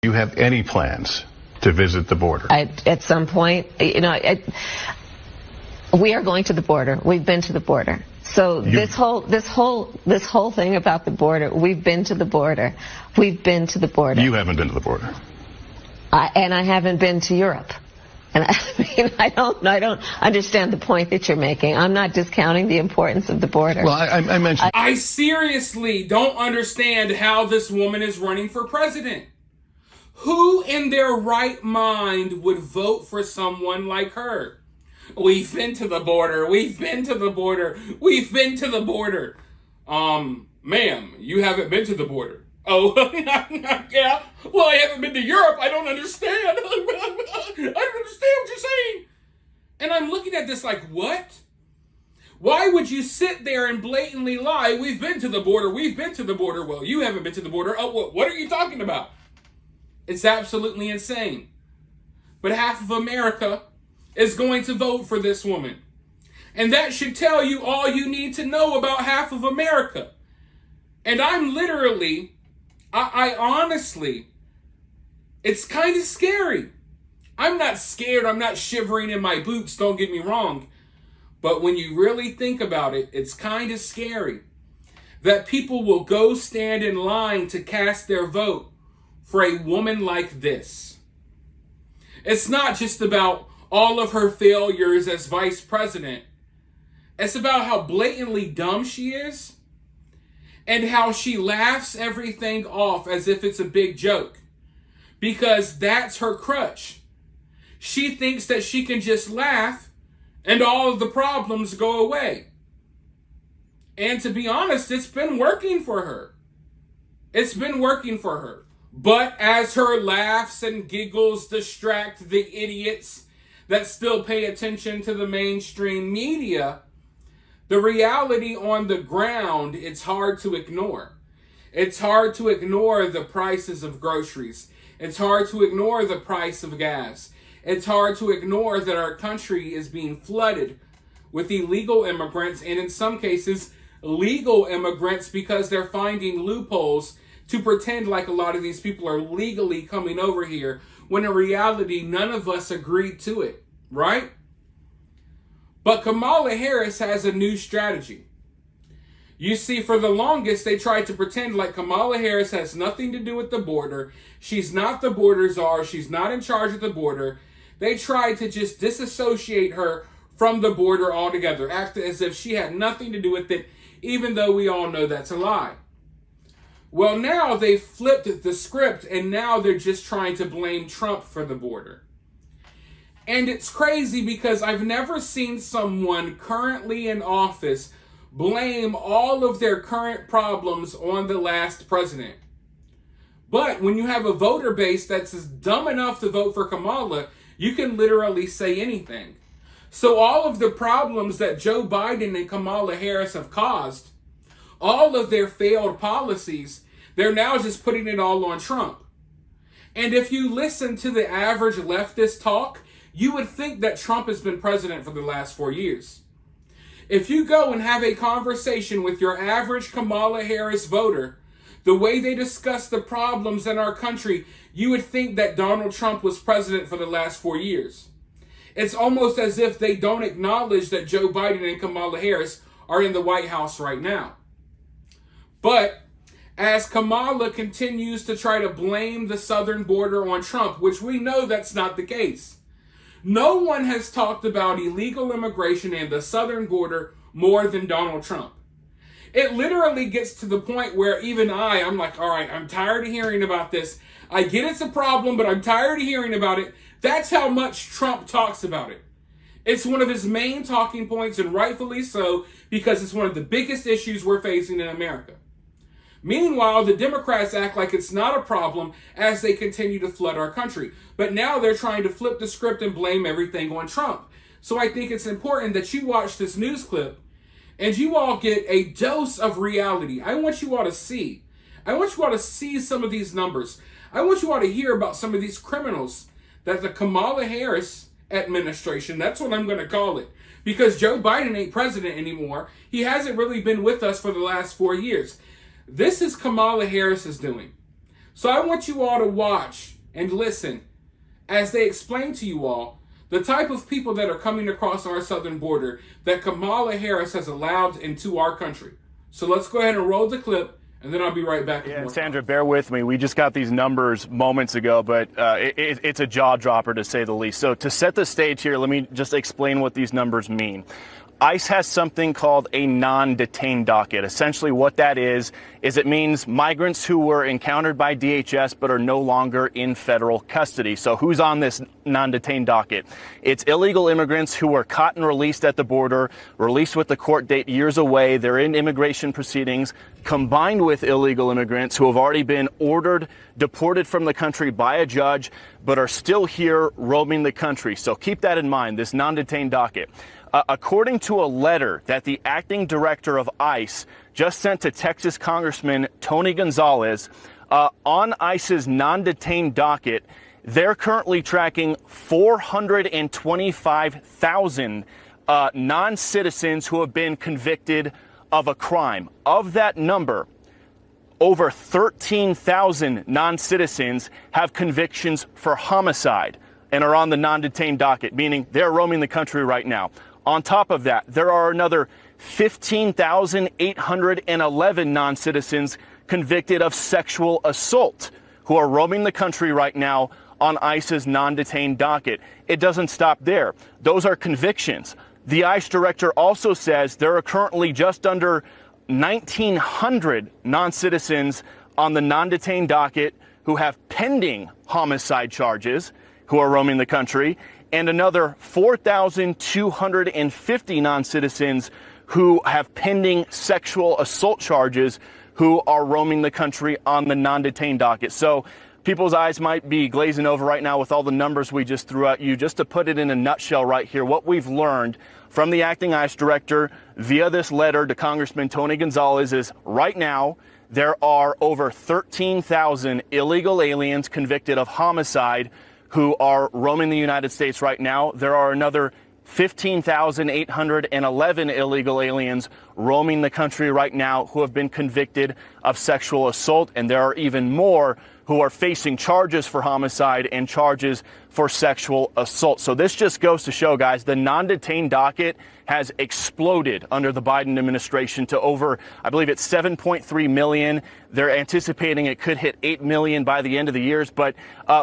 you have any plans to visit the border? At some point, we are going to the border. We've been to the border. So this whole thing about the border, we've been to the border. We've been to the border. You haven't been to the border. And I haven't been to Europe. And I don't understand the point that you're making. I'm not discounting the importance of the border. Well, I mentioned. I seriously don't understand how this woman is running for president. Who in their right mind would vote for someone like her? We've been to the border. We've been to the border. We've been to the border. Ma'am, you haven't been to the border. Oh, yeah. Well, I haven't been to Europe. I don't understand. I don't understand what you're saying. And I'm looking at this like, what? Why would you sit there and blatantly lie? We've been to the border. We've been to the border. Well, you haven't been to the border. Oh, what are you talking about? It's absolutely insane. But half of America is going to vote for this woman. And that should tell you all you need to know about half of America. And I'm literally, I honestly, it's kind of scary. I'm not scared. I'm not shivering in my boots. Don't get me wrong. But when you really think about it, it's kind of scary that people will go stand in line to cast their vote for a woman like this. It's not just about all of her failures as vice president. It's about how blatantly dumb she is and how she laughs everything off as if it's a big joke. Because that's her crutch. She thinks that she can just laugh and all of the problems go away. And to be honest, it's been working for her. It's been working for her. But as her laughs and giggles distract the idiots that still pay attention to the mainstream media, the reality on the ground, it's hard to ignore. It's hard to ignore the prices of groceries. It's hard to ignore the price of gas. It's hard to ignore that our country is being flooded with illegal immigrants, and in some cases, legal immigrants, because they're finding loopholes to pretend like a lot of these people are legally coming over here, when in reality, none of us agreed to it, right? But Kamala Harris has a new strategy. You see, for the longest, they tried to pretend like Kamala Harris has nothing to do with the border. She's not the border czar. She's not in charge of the border. They tried to just disassociate her from the border altogether, act as if she had nothing to do with it, even though we all know that's a lie. Well, now they flipped the script, and now they're just trying to blame Trump for the border. And it's crazy because I've never seen someone currently in office blame all of their current problems on the last president. But when you have a voter base that's dumb enough to vote for Kamala, you can literally say anything. So all of the problems that Joe Biden and Kamala Harris have caused, all of their failed policies, they're now just putting it all on Trump. And if you listen to the average leftist talk, you would think that Trump has been president for the last 4 years. If you go and have a conversation with your average Kamala Harris voter, the way they discuss the problems in our country, you would think that Donald Trump was president for the last 4 years. It's almost as if they don't acknowledge that Joe Biden and Kamala Harris are in the White House right now. But as Kamala continues to try to blame the southern border on Trump, which we know that's not the case, no one has talked about illegal immigration and the southern border more than Donald Trump. It literally gets to the point where even I'm like, all right, I'm tired of hearing about this. I get it's a problem, but I'm tired of hearing about it. That's how much Trump talks about it. It's one of his main talking points, and rightfully so, because it's one of the biggest issues we're facing in America. Meanwhile, the Democrats act like it's not a problem as they continue to flood our country. But now they're trying to flip the script and blame everything on Trump. So I think it's important that you watch this news clip and you all get a dose of reality. I want you all to see. I want you all to see some of these numbers. I want you all to hear about some of these criminals that the Kamala Harris administration, that's what I'm going to call it, because Joe Biden ain't president anymore. He hasn't really been with us for the last 4 years. This is Kamala Harris is doing. So I want you all to watch and listen as they explain to you all the type of people that are coming across our southern border that Kamala Harris has allowed into our country. So let's go ahead and roll the clip, and then I'll be right back. Yeah, Sandra, bear with me. We just got these numbers moments ago, but it's a jaw dropper to say the least. So to set the stage here, let me just explain what these numbers mean. ICE has something called a non-detained docket. Essentially what that is it means migrants who were encountered by DHS but are no longer in federal custody. So who's on this non-detained docket? It's illegal immigrants who were caught and released at the border, released with the court date years away. They're in immigration proceedings, combined with illegal immigrants who have already been ordered deported from the country by a judge but are still here roaming the country. So keep that in mind, this non-detained docket. According to a letter that the acting director of ICE just sent to Texas Congressman Tony Gonzalez, on ICE's non-detained docket, they're currently tracking 425,000 non-citizens who have been convicted of a crime. Of that number, over 13,000 non-citizens have convictions for homicide and are on the non-detained docket, meaning they're roaming the country right now. On top of that, there are another 15,811 non-citizens convicted of sexual assault who are roaming the country right now on ICE's non-detained docket. It doesn't stop there. Those are convictions. The ICE director also says there are currently just under 1,900 non-citizens on the non-detained docket who have pending homicide charges who are roaming the country, and another 4,250 non-citizens who have pending sexual assault charges who are roaming the country on the non-detained docket. So people's eyes might be glazing over right now with all the numbers we just threw at you. Just to put it in a nutshell right here, what we've learned from the acting ICE director via this letter to Congressman Tony Gonzalez is right now there are over 13,000 illegal aliens convicted of homicide who are roaming the United States right now. There are another 15,811 illegal aliens roaming the country right now who have been convicted of sexual assault, and there are even more who are facing charges for homicide and charges for sexual assault. So this just goes to show, guys, the non-detained docket has exploded under the Biden administration to over, I believe it's 7.3 million. They're anticipating it could hit 8 million by the end of the year. But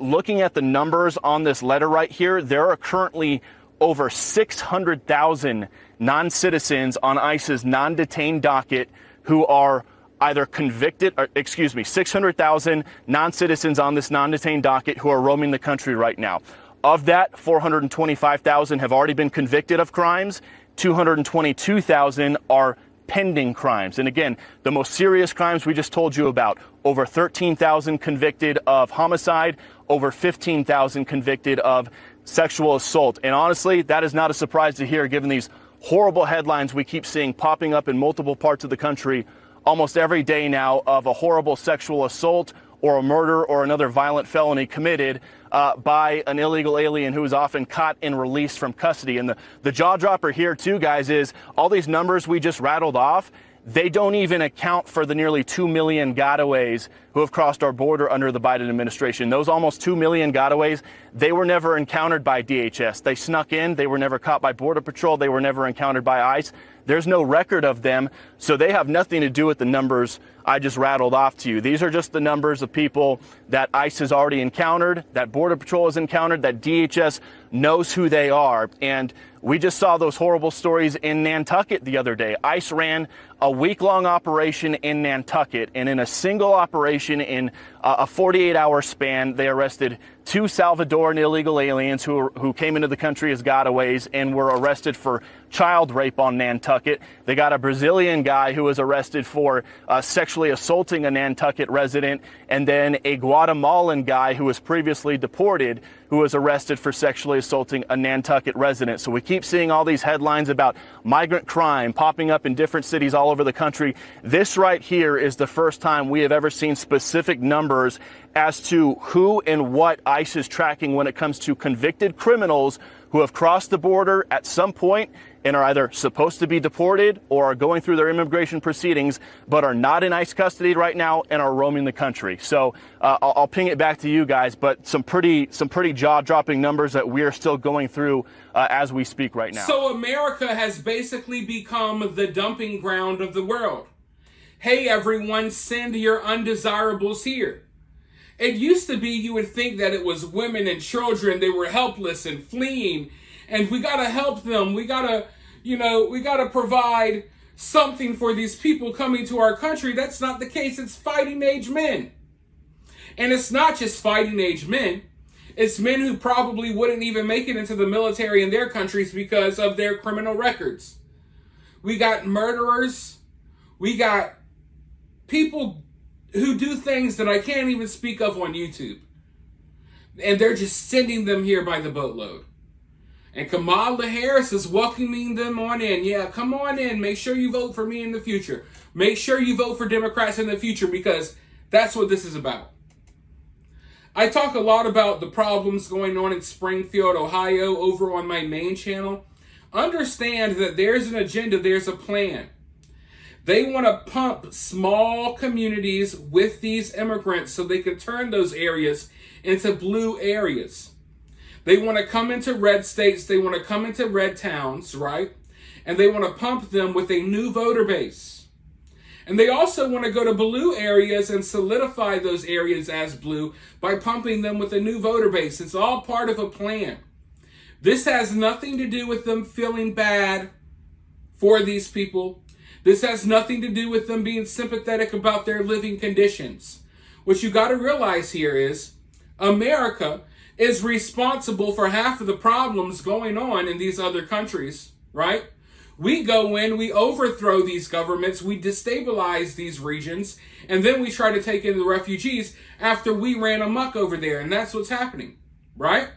looking at the numbers on this letter right here, there are currently over 600,000 non-citizens on ICE's non-detained docket who are either convicted, 600,000 non-citizens on this non-detained docket who are roaming the country right now. Of that, 425,000 have already been convicted of crimes. 222,000 are pending crimes. And again, the most serious crimes we just told you about, over 13,000 convicted of homicide, over 15,000 convicted of sexual assault. And honestly, that is not a surprise to hear given these horrible headlines we keep seeing popping up in multiple parts of the country almost every day now of a horrible sexual assault or a murder or another violent felony committed by an illegal alien who is often caught and released from custody. And the jaw dropper here too, guys, is all these numbers we just rattled off, they don't even account for the nearly 2 million gotaways who have crossed our border under the Biden administration. Those almost 2 million gotaways, they were never encountered by DHS. They snuck in. They were never caught by Border Patrol. They were never encountered by ICE. There's no record of them, so they have nothing to do with the numbers I just rattled off to you. These are just the numbers of people that ICE has already encountered, that Border Patrol has encountered, that DHS knows who they are. And we just saw those horrible stories in Nantucket the other day. ICE ran a week-long operation in Nantucket, and in a single operation in a 48-hour span, they arrested 2 Salvadoran illegal aliens who came into the country as gotaways and were arrested for child rape on Nantucket. They got a Brazilian guy who was arrested for sexually assaulting a Nantucket resident, and then a Guatemalan guy who was previously deported who was arrested for sexually assaulting a Nantucket resident. So we keep seeing all these headlines about migrant crime popping up in different cities all over the country. This right here is the first time we have ever seen specific numbers as to who and what ICE is tracking when it comes to convicted criminals who have crossed the border at some point and are either supposed to be deported or are going through their immigration proceedings, but are not in ICE custody right now and are roaming the country. So I'll ping it back to you guys, but some pretty jaw-dropping numbers that we are still going through as we speak right now. So America has basically become the dumping ground of the world. Hey everyone, send your undesirables here. It used to be you would think that it was women and children, they were helpless and fleeing, and we gotta help them. We gotta provide something for these people coming to our country. That's not the case. It's fighting age men. And it's not just fighting age men. It's men who probably wouldn't even make it into the military in their countries because of their criminal records. We got murderers. We got people who do things that I can't even speak of on YouTube. And they're just sending them here by the boatload. And Kamala Harris is welcoming them on in. Yeah, come on in. Make sure you vote for me in the future. Make sure you vote for Democrats in the future, because that's what this is about. I talk a lot about the problems going on in Springfield, Ohio, over on my main channel. Understand that there's an agenda, there's a plan. They want to pump small communities with these immigrants so they can turn those areas into blue areas. They want to come into red states, they want to come into red towns, right? And they want to pump them with a new voter base. And they also want to go to blue areas and solidify those areas as blue by pumping them with a new voter base. It's all part of a plan. This has nothing to do with them feeling bad for these people. This has nothing to do with them being sympathetic about their living conditions. What you got to realize here is America is responsible for half of the problems going on in these other countries, right? We go in, we overthrow these governments, we destabilize these regions, and then we try to take in the refugees after we ran amok over there, and that's what's happening, right?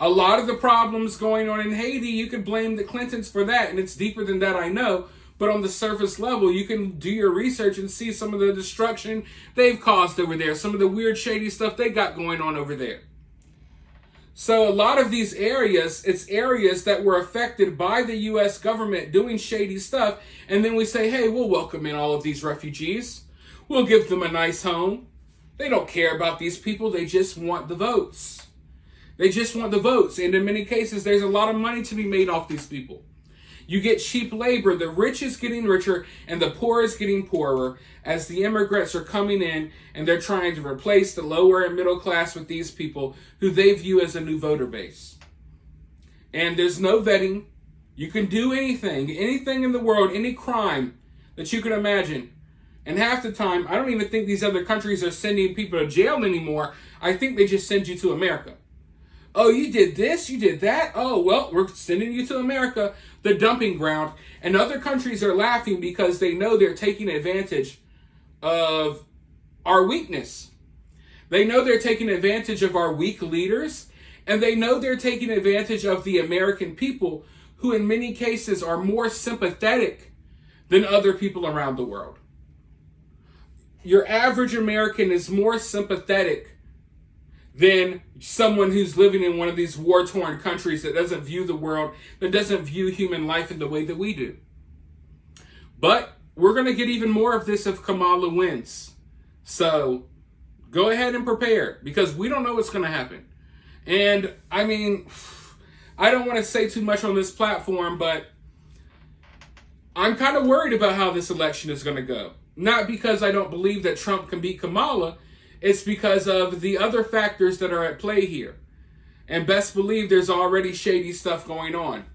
A lot of the problems going on in Haiti, you could blame the Clintons for that, and it's deeper than that, I know. But on the surface level, you can do your research and see some of the destruction they've caused over there, some of the weird, shady stuff they got going on over there. So a lot of these areas, it's areas that were affected by the U.S. government doing shady stuff. And then we say, hey, we'll welcome in all of these refugees. We'll give them a nice home. They don't care about these people. They just want the votes. They just want the votes. And in many cases, there's a lot of money to be made off these people. You get cheap labor, the rich is getting richer, and the poor is getting poorer as the immigrants are coming in and they're trying to replace the lower and middle class with these people who they view as a new voter base. And there's no vetting. You can do anything in the world, any crime that you can imagine. And half the time, I don't even think these other countries are sending people to jail anymore. I think they just send you to America. Oh, you did this, you did that. Oh, well, we're sending you to America, the dumping ground. And other countries are laughing because they know they're taking advantage of our weakness. They know they're taking advantage of our weak leaders. And they know they're taking advantage of the American people, who in many cases are more sympathetic than other people around the world. Your average American is more sympathetic than someone who's living in one of these war-torn countries that doesn't view the world, that doesn't view human life in the way that we do. But we're going to get even more of this if Kamala wins. So go ahead and prepare, because we don't know what's going to happen. And I mean, I don't want to say too much on this platform, but I'm kind of worried about how this election is going to go. Not because I don't believe that Trump can beat Kamala. It's because of the other factors that are at play here. And best believe there's already shady stuff going on.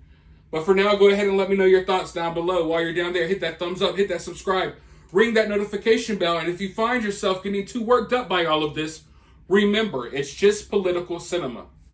But for now, go ahead and let me know your thoughts down below. While you're down there, hit that thumbs up, hit that subscribe, ring that notification bell. And if you find yourself getting too worked up by all of this, remember, it's just political cinema.